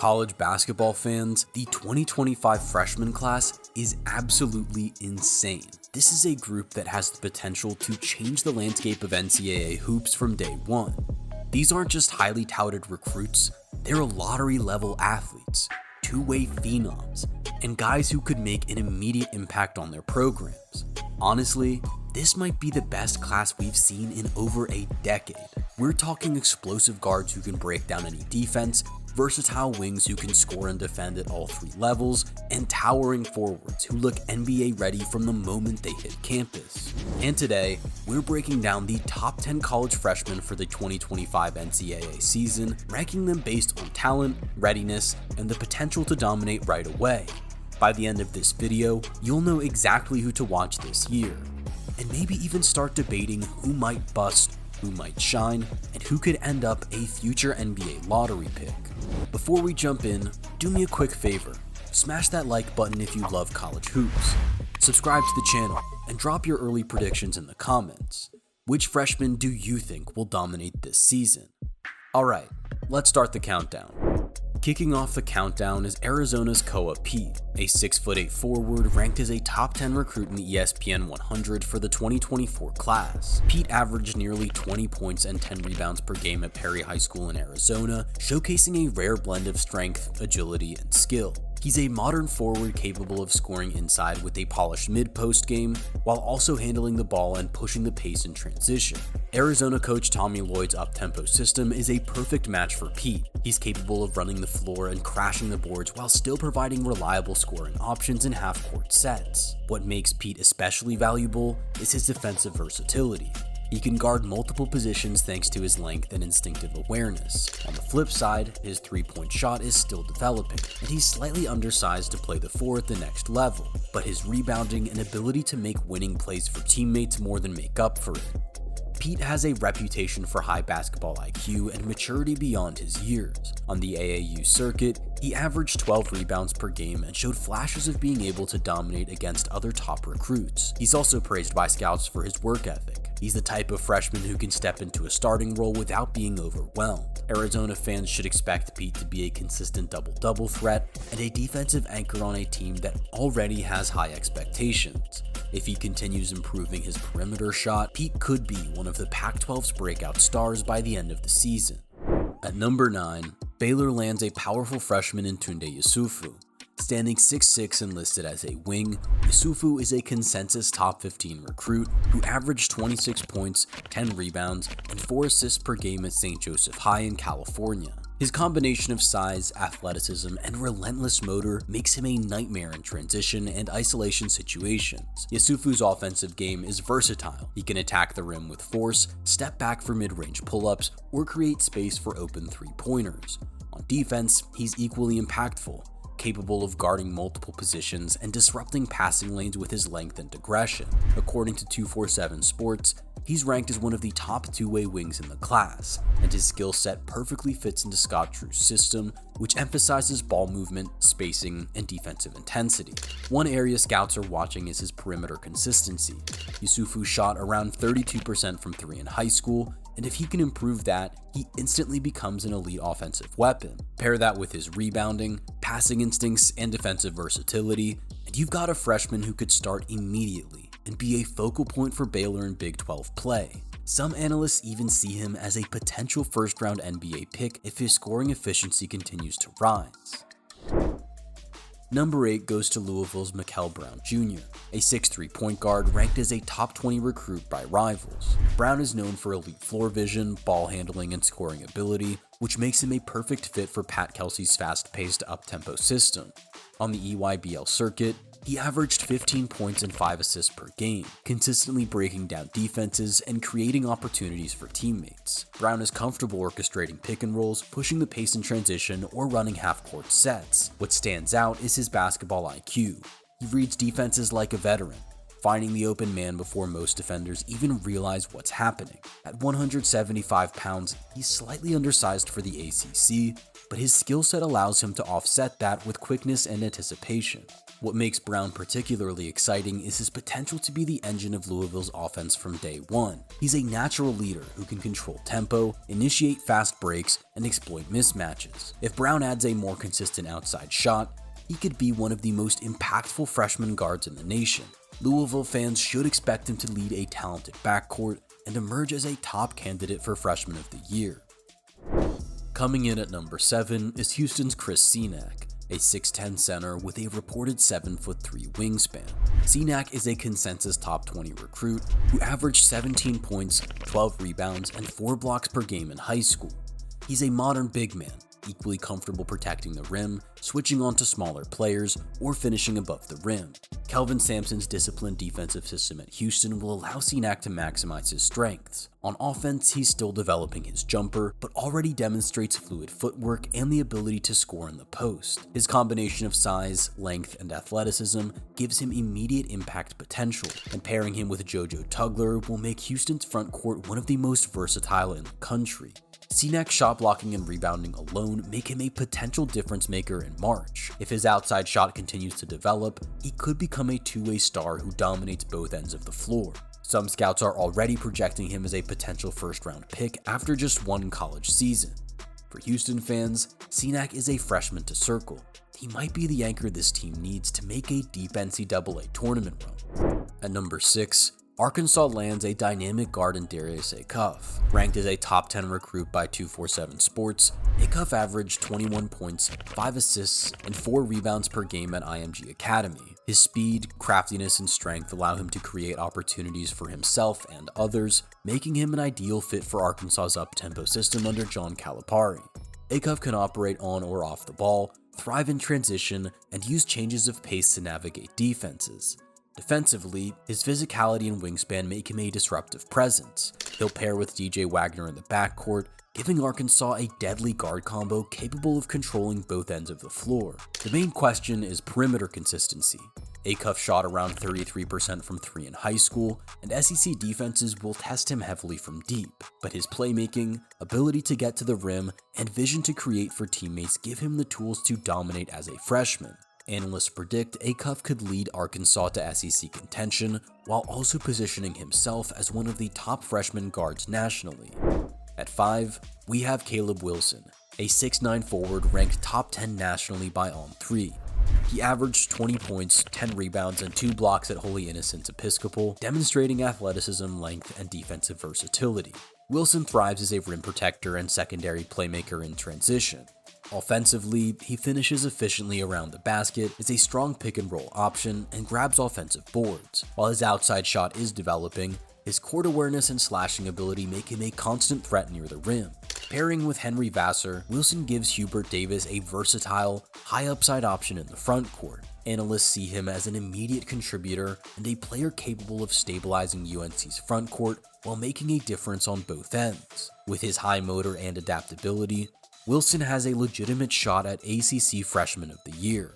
college basketball fans, the 2025 freshman class is absolutely insane. This is a group that has the potential to change the landscape of NCAA hoops from day one. These aren't just highly touted recruits, they're lottery-level athletes, two-way phenoms, and guys who could make an immediate impact on their programs. Honestly, this might be the best class we've seen in over a decade. We're talking explosive guards who can break down any defense, versatile wings who can score and defend at all three levels, and towering forwards who look NBA ready from the moment they hit campus. And today, we're breaking down the top 10 college freshmen for the 2025 NCAA season, ranking them based on talent, readiness, and the potential to dominate right away. By the end of this video, you'll know exactly who to watch this year, and maybe even start debating who might bust, who might shine, and who could end up a future NBA lottery pick. Before we jump in, do me a quick favor. Smash that like button if you love college hoops. Subscribe to the channel and drop your early predictions in the comments. Which freshmen do you think will dominate this season? Alright, let's start the countdown. Kicking off the countdown is Arizona's Koa Peat, a 6'8" forward ranked as a top 10 recruit in the ESPN 100 for the 2024 class. Peat averaged nearly 20 points and 10 rebounds per game at Perry High School in Arizona, showcasing a rare blend of strength, agility, and skill. He's a modern forward capable of scoring inside with a polished mid-post game, while also handling the ball and pushing the pace in transition. Arizona coach Tommy Lloyd's up-tempo system is a perfect match for Peat. He's capable of running the floor and crashing the boards while still providing reliable scoring options in half-court sets. What makes Peat especially valuable is his defensive versatility. He can guard multiple positions thanks to his length and instinctive awareness. On the flip side, his three-point shot is still developing, and he's slightly undersized to play the four at the next level, but his rebounding and ability to make winning plays for teammates more than make up for it. Peat has a reputation for high basketball IQ and maturity beyond his years. On the AAU circuit, he averaged 12 rebounds per game and showed flashes of being able to dominate against other top recruits. He's also praised by scouts for his work ethic. He's the type of freshman who can step into a starting role without being overwhelmed. Arizona fans should expect Peat to be a consistent double-double threat and a defensive anchor on a team that already has high expectations. If he continues improving his perimeter shot, Peat could be one of the Pac-12's breakout stars by the end of the season. At number 9, Baylor lands a powerful freshman in Tounde Yessoufou. Standing 6'6" and listed as a wing, Yessoufou is a consensus top 15 recruit who averaged 26 points, 10 rebounds, and 4 assists per game at St. Joseph High in California. His combination of size, athleticism, and relentless motor makes him a nightmare in transition and isolation situations. Yessoufou's offensive game is versatile. He can attack the rim with force, step back for mid-range pull-ups, or create space for open three-pointers. On defense, he's equally impactful, capable of guarding multiple positions and disrupting passing lanes with his length and aggression. According to 247 Sports, he's ranked as one of the top two-way wings in the class, and his skill set perfectly fits into Scott Drew's system, which emphasizes ball movement, spacing, and defensive intensity. One area scouts are watching is his perimeter consistency. Yessoufou shot around 32% from three in high school, and if he can improve that, he instantly becomes an elite offensive weapon. Pair that with his rebounding, passing instincts, and defensive versatility, and you've got a freshman who could start immediately and be a focal point for Baylor in Big 12 play. Some analysts even see him as a potential first-round NBA pick if his scoring efficiency continues to rise. Number 8 goes to Louisville's Mikel Brown Jr., a 6'3" point guard ranked as a top 20 recruit by Rivals. Brown is known for elite floor vision, ball handling, and scoring ability, which makes him a perfect fit for Pat Kelsey's fast-paced up-tempo system. On the EYBL circuit, he averaged 15 points and 5 assists per game, consistently breaking down defenses and creating opportunities for teammates. Brown is comfortable orchestrating pick and rolls, pushing the pace in transition, or running half-court sets. What stands out is his basketball IQ. He reads defenses like a veteran, finding the open man before most defenders even realize what's happening. At 175 pounds, he's slightly undersized for the ACC, but his skill set allows him to offset that with quickness and anticipation. What makes Brown particularly exciting is his potential to be the engine of Louisville's offense from day one. He's a natural leader who can control tempo, initiate fast breaks, and exploit mismatches. If Brown adds a more consistent outside shot, he could be one of the most impactful freshman guards in the nation. Louisville fans should expect him to lead a talented backcourt and emerge as a top candidate for Freshman of the Year. Coming in at number 7 is Houston's Cenac, a 6'10 center with a reported 7'3" wingspan. Cenac is a consensus top 20 recruit who averaged 17 points, 12 rebounds, and 4 blocks per game in high school. He's a modern big man, equally comfortable protecting the rim, switching on to smaller players, or finishing above the rim. Kelvin Sampson's disciplined defensive system at Houston will allow Cenac to maximize his strengths. On offense, he's still developing his jumper, but already demonstrates fluid footwork and the ability to score in the post. His combination of size, length, and athleticism gives him immediate impact potential, and pairing him with JoJo Tugler will make Houston's front court one of the most versatile in the country. Cenac's shot blocking and rebounding alone make him a potential difference maker in March. If his outside shot continues to develop, he could become a two-way star who dominates both ends of the floor. Some scouts are already projecting him as a potential first-round pick after just one college season. For Houston fans, Cenac is a freshman to circle. He might be the anchor this team needs to make a deep NCAA tournament run. At number 6, Arkansas lands a dynamic guard in Darius Acuff. Ranked as a top 10 recruit by 247 Sports, Acuff averaged 21 points, 5 assists, and 4 rebounds per game at IMG Academy. His speed, craftiness, and strength allow him to create opportunities for himself and others, making him an ideal fit for Arkansas's up-tempo system under John Calipari. Acuff can operate on or off the ball, thrive in transition, and use changes of pace to navigate defenses. Defensively, his physicality and wingspan make him a disruptive presence. He'll pair with DJ Wagner in the backcourt, giving Arkansas a deadly guard combo capable of controlling both ends of the floor. The main question is perimeter consistency. Acuff shot around 33% from 3 in high school, and SEC defenses will test him heavily from deep. But his playmaking, ability to get to the rim, and vision to create for teammates give him the tools to dominate as a freshman. Analysts predict Acuff could lead Arkansas to SEC contention, while also positioning himself as one of the top freshman guards nationally. At 5, we have Caleb Wilson, a 6'9 forward ranked top 10 nationally by On3. He averaged 20 points, 10 rebounds, and 2 blocks at Holy Innocents Episcopal, demonstrating athleticism, length, and defensive versatility. Wilson thrives as a rim protector and secondary playmaker in transition. Offensively, he finishes efficiently around the basket, is a strong pick-and-roll option, and grabs offensive boards. While his outside shot is developing, his court awareness and slashing ability make him a constant threat near the rim. Pairing with Henry Vassar, Wilson gives Hubert Davis a versatile, high-upside option in the front court. Analysts see him as an immediate contributor and a player capable of stabilizing UNC's front court while making a difference on both ends. With his high motor and adaptability, Wilson has a legitimate shot at ACC Freshman of the Year.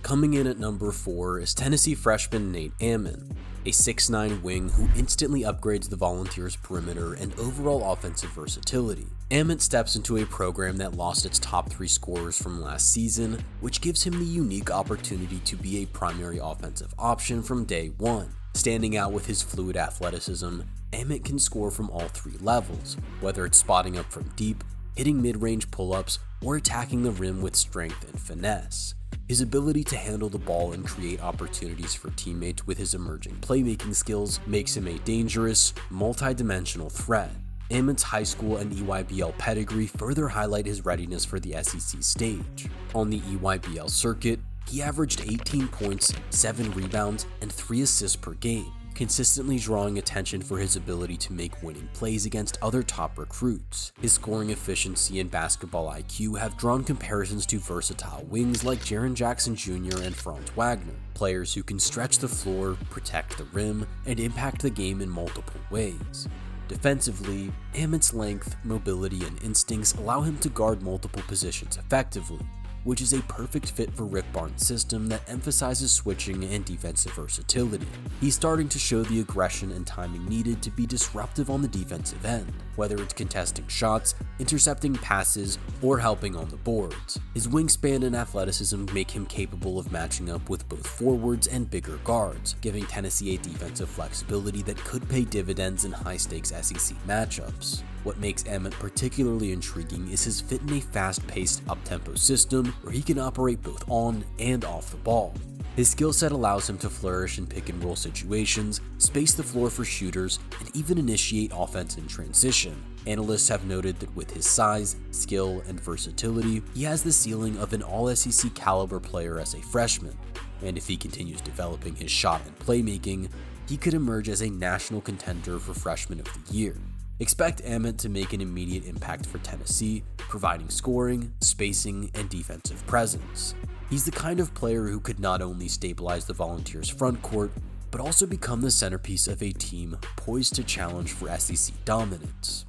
Coming in at number 4 is Tennessee freshman Nate Ament, a 6'9 wing who instantly upgrades the Volunteers' perimeter and overall offensive versatility. Ament steps into a program that lost its top 3 scorers from last season, which gives him the unique opportunity to be a primary offensive option from day one. Standing out with his fluid athleticism, Ament can score from all 3 levels, whether it's spotting up from deep, hitting mid-range pull-ups, or attacking the rim with strength and finesse. His ability to handle the ball and create opportunities for teammates with his emerging playmaking skills makes him a dangerous, multi-dimensional threat. Ament's high school and EYBL pedigree further highlight his readiness for the SEC stage. On the EYBL circuit, he averaged 18 points, 7 rebounds, and 3 assists per game, consistently drawing attention for his ability to make winning plays against other top recruits. His scoring efficiency and basketball IQ have drawn comparisons to versatile wings like Jaren Jackson Jr. and Franz Wagner, players who can stretch the floor, protect the rim, and impact the game in multiple ways. Defensively, Ament's length, mobility, and instincts allow him to guard multiple positions effectively. which is a perfect fit for Rick Barnes' system that emphasizes switching and defensive versatility. He's starting to show the aggression and timing needed to be disruptive on the defensive end, whether it's contesting shots, intercepting passes, or helping on the boards. His wingspan and athleticism make him capable of matching up with both forwards and bigger guards, giving Tennessee a defensive flexibility that could pay dividends in high-stakes SEC matchups. What makes Ament particularly intriguing is his fit in a fast-paced, up-tempo system where he can operate both on and off the ball. His skill set allows him to flourish in pick-and-roll situations, space the floor for shooters, and even initiate offense in transition. Analysts have noted that with his size, skill, and versatility, he has the ceiling of an All-SEC caliber player as a freshman, and if he continues developing his shot and playmaking, he could emerge as a national contender for Freshman of the Year. Expect Ament to make an immediate impact for Tennessee, providing scoring, spacing, and defensive presence. He's the kind of player who could not only stabilize the Volunteers' front court, but also become the centerpiece of a team poised to challenge for SEC dominance.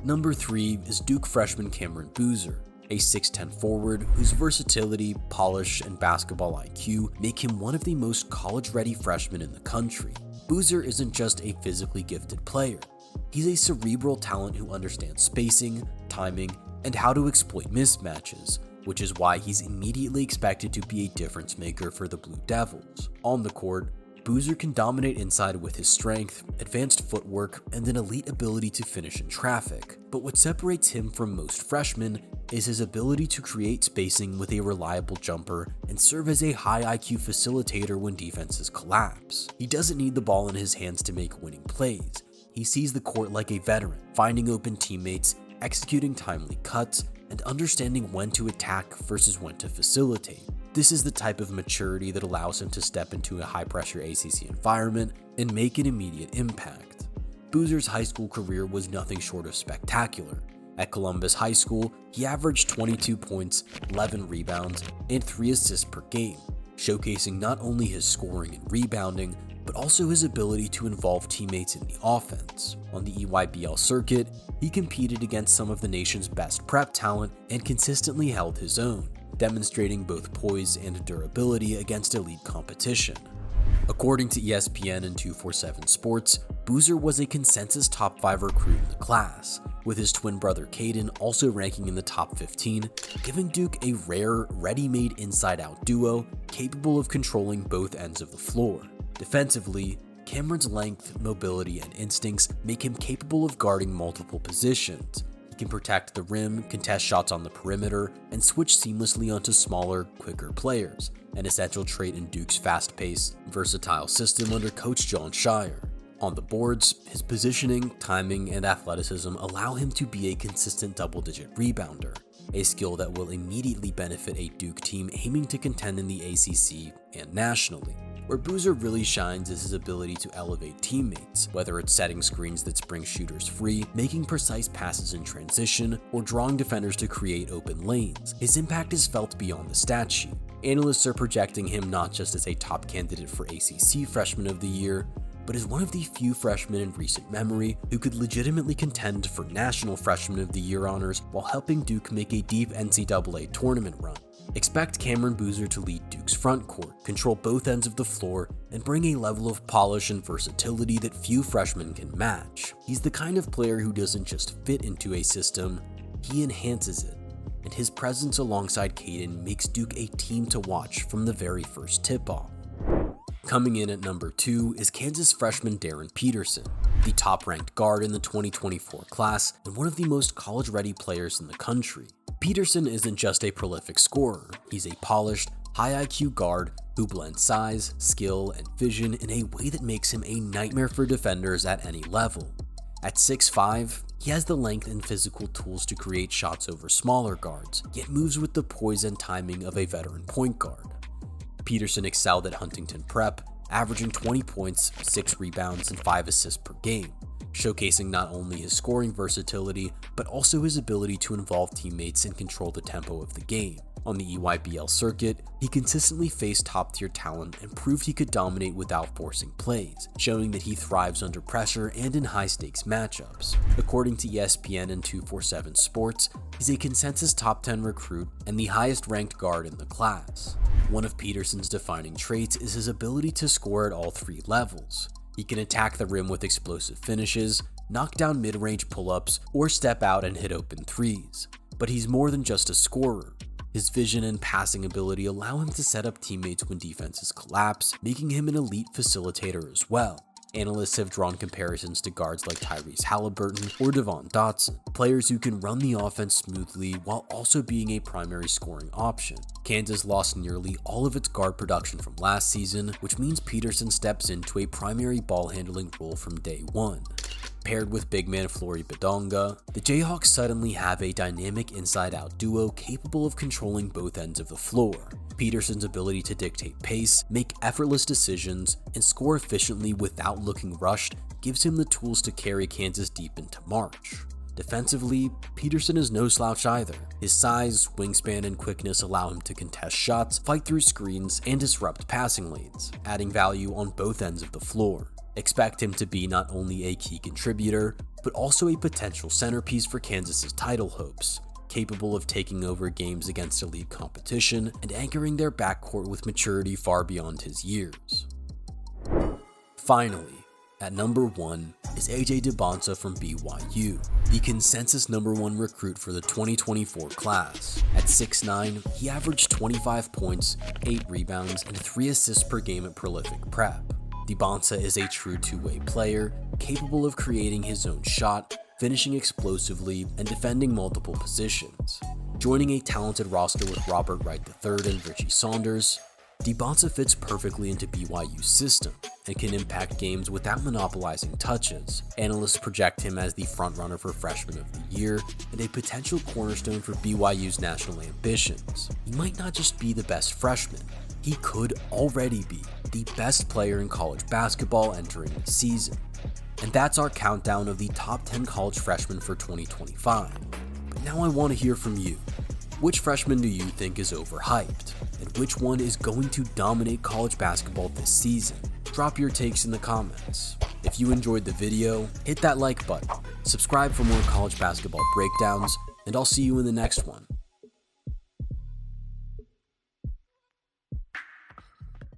Number 3 is Duke freshman Cameron Boozer, a 6'10 forward whose versatility, polish, and basketball IQ make him one of the most college-ready freshmen in the country. Boozer isn't just a physically gifted player. He's a cerebral talent who understands spacing, timing, and how to exploit mismatches, which is why he's immediately expected to be a difference maker for the Blue Devils. On the court, Boozer can dominate inside with his strength, advanced footwork, and an elite ability to finish in traffic. But what separates him from most freshmen is his ability to create spacing with a reliable jumper and serve as a high IQ facilitator when defenses collapse. He doesn't need the ball in his hands to make winning plays. He sees the court like a veteran, finding open teammates, executing timely cuts, and understanding when to attack versus when to facilitate. This is the type of maturity that allows him to step into a high-pressure ACC environment and make an immediate impact. Boozer's high school career was nothing short of spectacular. At Columbus High School, he averaged 22 points, 11 rebounds, and 3 assists per game, showcasing not only his scoring and rebounding, but also his ability to involve teammates in the offense. On the EYBL circuit, he competed against some of the nation's best prep talent and consistently held his own, demonstrating both poise and durability against elite competition. According to ESPN and 247 Sports, Boozer was a consensus top 5 recruit in the class, with his twin brother Caden also ranking in the top 15, giving Duke a rare, ready-made inside-out duo capable of controlling both ends of the floor. Defensively, Cameron's length, mobility, and instincts make him capable of guarding multiple positions. He can protect the rim, contest shots on the perimeter, and switch seamlessly onto smaller, quicker players, an essential trait in Duke's fast-paced, versatile system under Coach John Shire. On the boards, his positioning, timing, and athleticism allow him to be a consistent double-digit rebounder, a skill that will immediately benefit a Duke team aiming to contend in the ACC and nationally. Where Boozer really shines is his ability to elevate teammates, whether it's setting screens that spring shooters free, making precise passes in transition, or drawing defenders to create open lanes. His impact is felt beyond the stat sheet. Analysts are projecting him not just as a top candidate for ACC Freshman of the Year, but as one of the few freshmen in recent memory who could legitimately contend for National Freshman of the Year honors while helping Duke make a deep NCAA tournament run. Expect Cameron Boozer to lead Duke's front court, control both ends of the floor, and bring a level of polish and versatility that few freshmen can match. He's the kind of player who doesn't just fit into a system, he enhances it, and his presence alongside Caden makes Duke a team to watch from the very first tip-off. Coming in at number 2 is Kansas freshman Darryn Peterson, the top-ranked guard in the 2024 class and one of the most college-ready players in the country. Peterson isn't just a prolific scorer, he's a polished, high IQ guard who blends size, skill, and vision in a way that makes him a nightmare for defenders at any level. At 6'5", he has the length and physical tools to create shots over smaller guards, yet moves with the poise and timing of a veteran point guard. Peterson excelled at Huntington Prep, averaging 20 points, 6 rebounds, and 5 assists per game, showcasing not only his scoring versatility, but also his ability to involve teammates and control the tempo of the game. On the EYBL circuit, he consistently faced top-tier talent and proved he could dominate without forcing plays, showing that he thrives under pressure and in high-stakes matchups. According to ESPN and 247 Sports, he's a consensus top 10 recruit and the highest-ranked guard in the class. One of Peterson's defining traits is his ability to score at all three levels. He can attack the rim with explosive finishes, knock down mid-range pull-ups, or step out and hit open threes. But he's more than just a scorer. His vision and passing ability allow him to set up teammates when defenses collapse, making him an elite facilitator as well. Analysts have drawn comparisons to guards like Tyrese Halliburton or Dybantsa, players who can run the offense smoothly while also being a primary scoring option. Kansas lost nearly all of its guard production from last season, which means Peterson steps into a primary ball handling role from day one. Paired with big man Flory Badonga, the Jayhawks suddenly have a dynamic inside-out duo capable of controlling both ends of the floor. Peterson's ability to dictate pace, make effortless decisions, and score efficiently without looking rushed gives him the tools to carry Kansas deep into March. Defensively, Peterson is no slouch either. His size, wingspan, and quickness allow him to contest shots, fight through screens, and disrupt passing lanes, adding value on both ends of the floor. Expect him to be not only a key contributor, but also a potential centerpiece for Kansas's title hopes, capable of taking over games against elite competition and anchoring their backcourt with maturity far beyond his years. Finally, at number 1 is Dybantsa from BYU, the consensus number 1 recruit for the 2024 class. At 6'9", he averaged 25 points, 8 rebounds, and 3 assists per game at prolific prep. Dybantsa is a true two-way player, capable of creating his own shot, finishing explosively, and defending multiple positions. Joining a talented roster with Robert Wright III and Richie Saunders, Dybantsa fits perfectly into BYU's system and can impact games without monopolizing touches. Analysts project him as the frontrunner for Freshman of the Year and a potential cornerstone for BYU's national ambitions. He might not just be the best freshman, he could already be the best player in college basketball entering the season. And that's our countdown of the top 10 college freshmen for 2025. But now I want to hear from you. Which freshman do you think is overhyped? And which one is going to dominate college basketball this season? Drop your takes in the comments. If you enjoyed the video, hit that like button, subscribe for more college basketball breakdowns, and I'll see you in the next one.